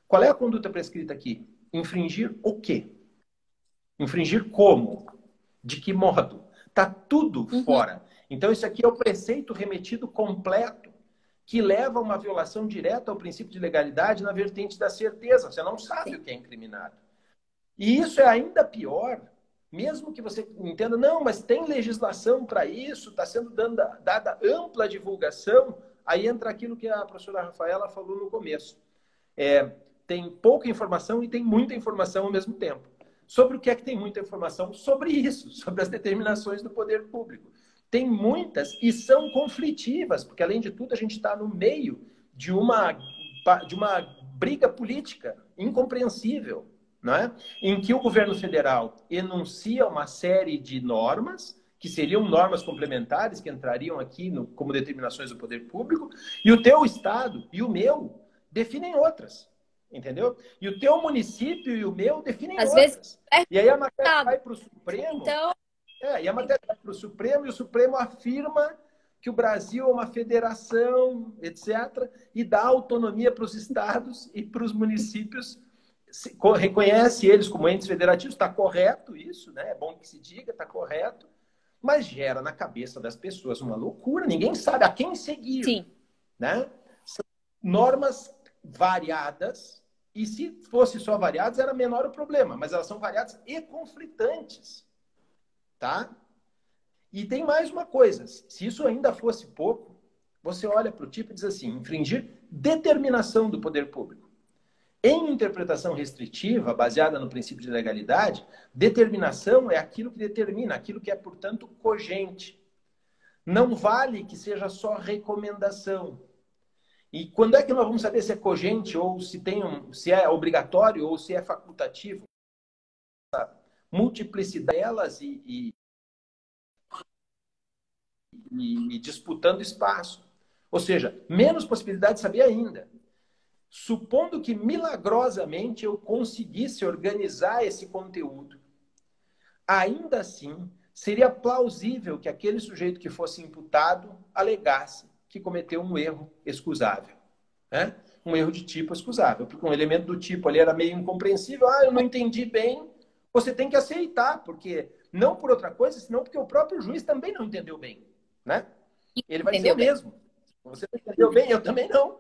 Qual é a conduta prescrita aqui? Infringir o quê? Infringir como? De que modo? Está tudo fora. Então, isso aqui é o preceito remetido completo, que leva a uma violação direta ao princípio de legalidade na vertente da certeza. Você não sabe o que é incriminado. E isso é ainda pior, mesmo que você entenda, não, mas tem legislação para isso, está sendo dada ampla divulgação, aí entra aquilo que a professora Rafaela falou no começo. Tem pouca informação e tem muita informação ao mesmo tempo. Sobre o que é que tem muita informação? Sobre isso, sobre as determinações do poder público. Tem muitas e são conflitivas, porque, além de tudo, a gente está no meio de uma briga política incompreensível, não é? Em que o governo federal enuncia uma série de normas, que seriam normas complementares, que entrariam aqui como determinações do poder público, e o teu estado e o meu definem outras, entendeu? E o teu município e o meu definem Às outras. vezes, E aí a matéria vai para o Supremo, então, e a matéria vai para o Supremo, e o Supremo afirma que o Brasil é uma federação, etc., e dá autonomia para os estados e para os municípios, reconhece eles como entes federativos, está correto isso, né? É bom que se diga, está correto, mas gera na cabeça das pessoas uma loucura, ninguém sabe a quem seguir. sim. Né? São normas variadas, e se fosse só variadas, era menor o problema, mas elas são variadas e conflitantes. Tá? E tem mais uma coisa, se isso ainda fosse pouco, você olha para o tipo e diz assim, infringir determinação do poder público. Em interpretação restritiva, baseada no princípio de legalidade, determinação é aquilo que determina, aquilo que é, portanto, cogente. Não vale que seja só recomendação. E quando é que nós vamos saber se é cogente, ou se é obrigatório, ou se é facultativo? Multiplicidade delas e disputando espaço. Ou seja, menos possibilidade de saber ainda. Supondo que milagrosamente eu conseguisse organizar esse conteúdo, ainda assim seria plausível que aquele sujeito que fosse imputado alegasse que cometeu um erro excusável. Né? Um erro de tipo excusável, porque um elemento do tipo ali era meio incompreensível. Ah, eu não entendi bem. Você tem que aceitar, porque não por outra coisa, senão porque o próprio juiz também não entendeu bem. Né? Ele vai dizer o mesmo. Você não entendeu bem, eu também não.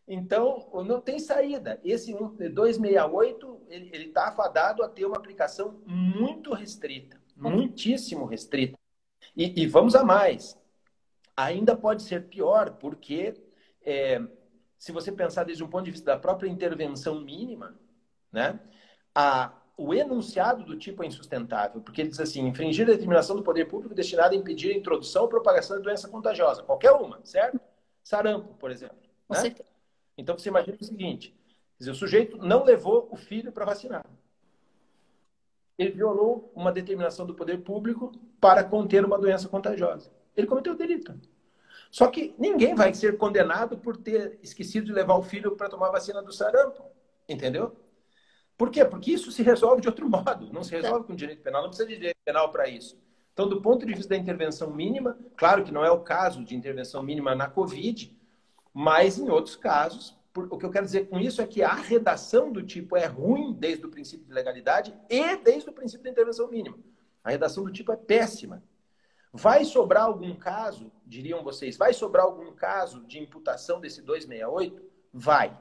Então, não tem saída. Esse 268, ele está afadado a ter uma aplicação muito restrita, muitíssimo restrita. E vamos a mais. Ainda pode ser pior, porque se você pensar desde um ponto de vista da própria intervenção mínima, né, o enunciado do tipo é insustentável, porque ele diz assim, infringir a determinação do poder público destinada a impedir a introdução ou propagação de doença contagiosa, qualquer uma, certo? Sarampo, por exemplo. Com né? certeza. Então, você imagina o seguinte, quer dizer, o sujeito não levou o filho para vacinar. Ele violou uma determinação do poder público para conter uma doença contagiosa. Ele cometeu delito. Só que ninguém vai ser condenado por ter esquecido de levar o filho para tomar a vacina do sarampo. Entendeu? Por quê? Porque isso se resolve de outro modo. Não se resolve com direito penal. Não precisa de direito penal para isso. Então, do ponto de vista da intervenção mínima, claro que não é o caso de intervenção mínima na Covid, mas em outros casos, o que eu quero dizer com isso é que a redação do tipo é ruim desde o princípio de legalidade e desde o princípio da intervenção mínima. A redação do tipo é péssima. Vai sobrar algum caso, diriam vocês, vai sobrar algum caso de imputação desse 268? Vai.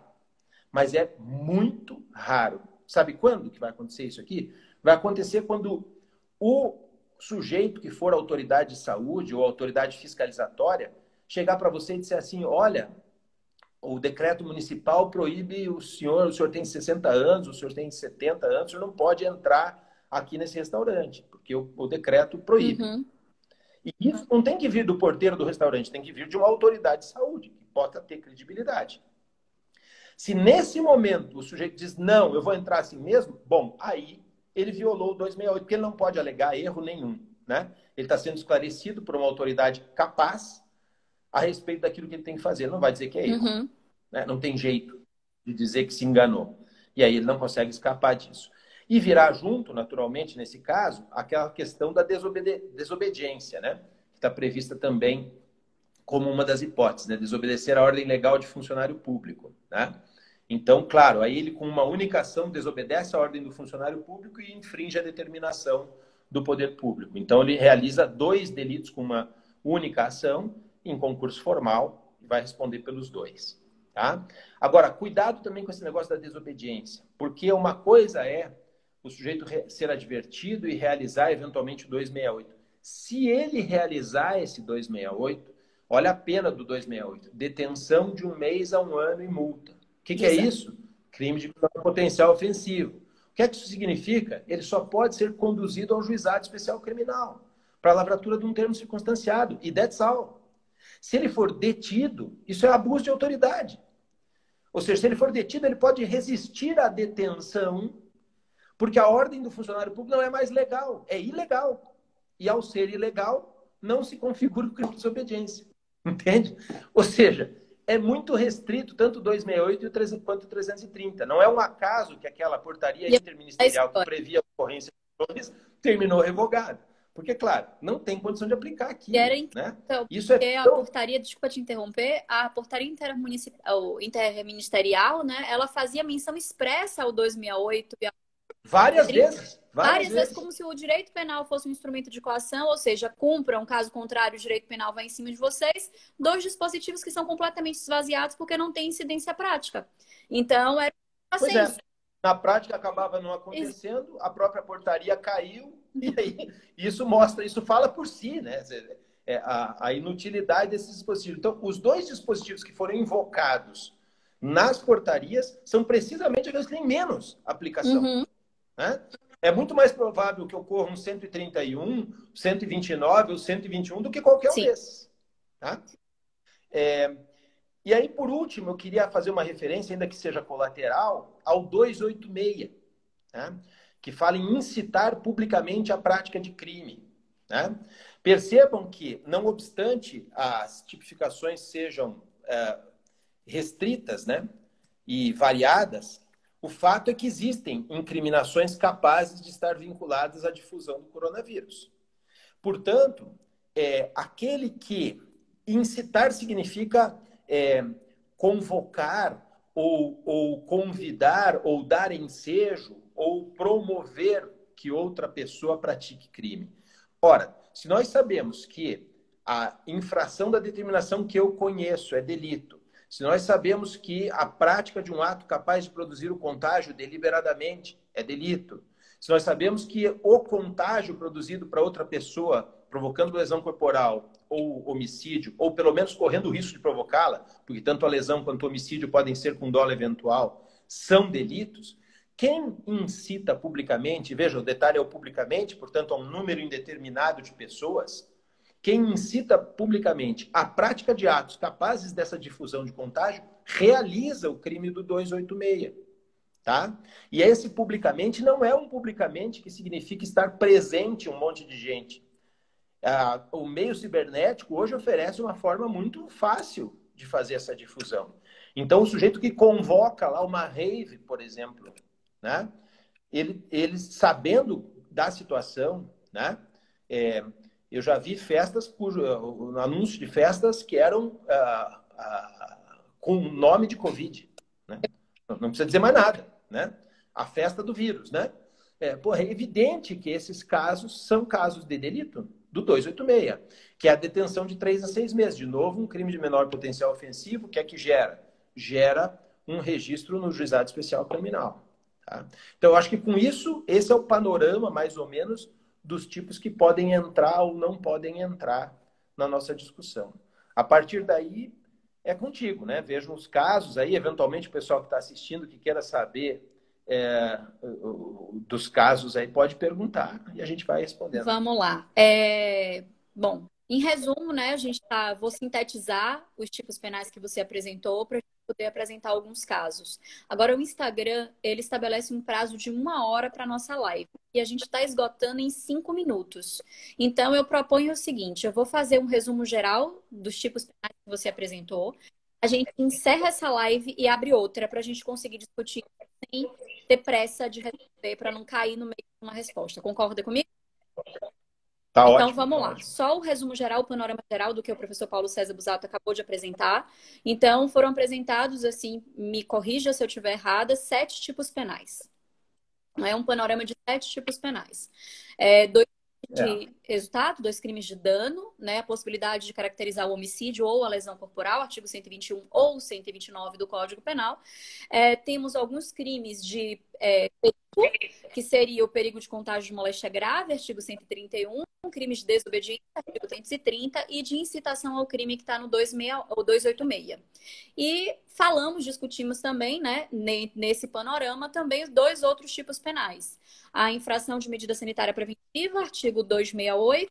Mas é muito raro. Sabe quando que vai acontecer isso aqui? Vai acontecer quando o sujeito que for autoridade de saúde ou autoridade fiscalizatória chegar para você e dizer assim, olha, o decreto municipal proíbe o senhor tem 60 anos, o senhor tem 70 anos, o senhor não pode entrar aqui nesse restaurante, porque o decreto proíbe. Uhum. E isso não tem que vir do porteiro do restaurante, tem que vir de uma autoridade de saúde, que possa ter credibilidade. Se nesse momento o sujeito diz, não, eu vou entrar assim mesmo, bom, aí ele violou o 268, porque ele não pode alegar erro nenhum. Né? Ele está sendo esclarecido por uma autoridade capaz a respeito daquilo que ele tem que fazer. Ele não vai dizer que é erro. Uhum. Né? Não tem jeito de dizer que se enganou. E aí ele não consegue escapar disso. E virá junto, naturalmente, nesse caso, aquela questão da desobediência, né? Que está prevista também como uma das hipóteses, né? Desobedecer a ordem legal de funcionário público. Né? Então, claro, aí ele com uma única ação desobedece a ordem do funcionário público e infringe a determinação do poder público. Então, ele realiza 2 delitos com uma única ação em concurso formal e vai responder pelos 2. Tá? Agora, cuidado também com esse negócio da desobediência, porque uma coisa é o sujeito ser advertido e realizar eventualmente o 268. Se ele realizar esse 268, olha a pena do 268, detenção de 1 mês a 1 ano e multa. O que é isso? Crime de potencial ofensivo. O que é que isso significa? Ele só pode ser conduzido ao juizado especial criminal. para a lavratura de um termo circunstanciado. E that's all. Se ele for detido, isso é abuso de autoridade. Ou seja, se ele for detido, ele pode resistir à detenção, porque a ordem do funcionário público não é mais legal, é ilegal. E ao ser ilegal, não se configura o crime de desobediência. Entende? Ou seja, é muito restrito, tanto o 268 quanto o 330. Não é um acaso que aquela portaria interministerial que previa a ocorrência de crimes terminou revogada. Porque, claro, não tem condição de aplicar aqui. Né? Então, isso é a portaria, desculpa te interromper, a portaria interministerial, né, ela fazia menção expressa ao 268 e ao várias vezes. Várias vezes, como se o direito penal fosse um instrumento de coação, ou seja, cumpram, caso contrário, o direito penal vai em cima de vocês, dois dispositivos que são completamente esvaziados porque não tem incidência prática. Então, era assim. Pois é. Na prática, acabava não acontecendo, a própria portaria caiu, e aí isso mostra, isso fala por si, né? A inutilidade desses dispositivos. Então, os dois dispositivos que foram invocados nas portarias são precisamente aqueles que têm menos aplicação. Uhum. Né? É muito mais provável que ocorra um 131, 129 ou 121 do que qualquer um desses. Tá? E aí, por último, eu queria fazer uma referência, ainda que seja colateral, ao 286, né? Que fala em incitar publicamente a prática de crime. Né? Percebam que, não obstante as tipificações sejam restritas, né, e variadas, o fato é que existem incriminações capazes de estar vinculadas à difusão do coronavírus. Portanto, aquele que incitar significa convocar ou convidar ou dar ensejo ou promover que outra pessoa pratique crime. Ora, se nós sabemos que a infração da determinação que eu conheço é delito, se nós sabemos que a prática de um ato capaz de produzir o contágio deliberadamente é delito, se nós sabemos que o contágio produzido para outra pessoa, provocando lesão corporal ou homicídio, ou pelo menos correndo o risco de provocá-la, porque tanto a lesão quanto o homicídio podem ser com dolo eventual, são delitos, quem incita publicamente, veja, o detalhe é o publicamente, portanto, a um número indeterminado de pessoas, quem incita publicamente a prática de atos capazes dessa difusão de contágio, realiza o crime do 286. Tá? E esse publicamente não é um publicamente que significa estar presente um monte de gente. O meio cibernético hoje oferece uma forma muito fácil de fazer essa difusão. Então, o sujeito que convoca lá uma rave, por exemplo, né? Ele sabendo da situação, né? Eu já vi festas cujo anúncio de festas que eram com nome de Covid, né? Não precisa dizer mais nada, né? A festa do vírus, né? É evidente que esses casos são casos de delito do 286, que é a detenção de 3 a 6 meses. De novo, um crime de menor potencial ofensivo, que é que gera? Gera um registro no juizado especial criminal. Tá? Então, eu acho que com isso, esse é o panorama, mais ou menos, dos tipos que podem entrar ou não podem entrar na nossa discussão. A partir daí, é contigo, né? Vejam os casos aí, eventualmente o pessoal que está assistindo, que queira saber dos casos aí, pode perguntar e a gente vai respondendo. Vamos lá. Bom, em resumo, né, vou sintetizar os tipos penais que você apresentou para poder apresentar alguns casos. Agora, o Instagram, ele estabelece um prazo de 1 hora para nossa live e a gente está esgotando em 5 minutos. Então, eu proponho o seguinte, eu vou fazer um resumo geral dos tipos penais que você apresentou. A gente encerra essa live e abre outra para a gente conseguir discutir sem ter pressa de responder, para não cair no meio de uma resposta. Concorda comigo? Tá então, ótimo, vamos tá lá. ótimo. Só o resumo geral, o panorama geral do que o professor Paulo César Busato acabou de apresentar. Então, foram apresentados, assim, me corrija se eu estiver errada, 7 tipos penais. É um panorama de 7 tipos penais. 2 de resultado, 2 crimes de dano, né? A possibilidade de caracterizar o homicídio ou a lesão corporal, artigo 121 ou 129 do Código Penal. Temos alguns crimes de perigo, que seria o perigo de contágio de moléstia grave, artigo 131, crimes de desobediência, artigo 230, e de incitação ao crime, que está no 286. E discutimos também, né, nesse panorama, também os 2 outros tipos penais. A infração de medida sanitária preventiva, artigo 268,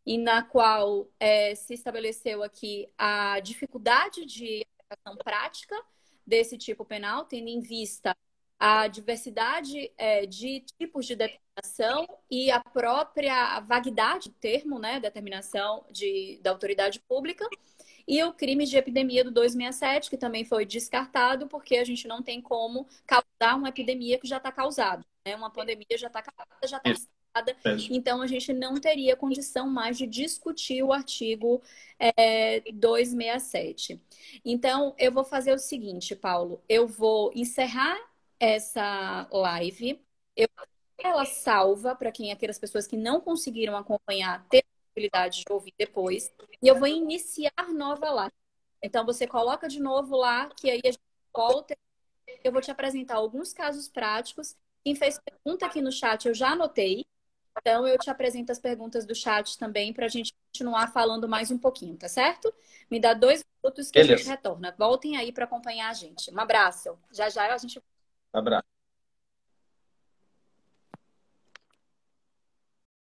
e na qual se estabeleceu aqui a dificuldade de aplicação prática desse tipo penal, tendo em vista a diversidade de tipos de determinação e a própria vaguidade do termo, né, determinação da autoridade pública, e o crime de epidemia do 267, que também foi descartado, porque a gente não tem como causar uma epidemia que já está causada, né? Uma pandemia já está causada, já está instalada, então a gente não teria condição mais de discutir o artigo 267. Então, eu vou fazer o seguinte, Paulo, eu vou encerrar essa live, eu ela salva para quem aquelas pessoas que não conseguiram acompanhar ter a possibilidade de ouvir depois. E eu vou iniciar nova live. Então você coloca de novo lá, que aí a gente volta. Eu vou te apresentar alguns casos práticos. Quem fez pergunta aqui no chat, eu já anotei. Então eu te apresento as perguntas do chat também para a gente continuar falando mais um pouquinho, tá certo? Me dá 2 minutos que a gente retorna. Voltem aí para acompanhar a gente. Um abraço. Já já a gente. Abraço.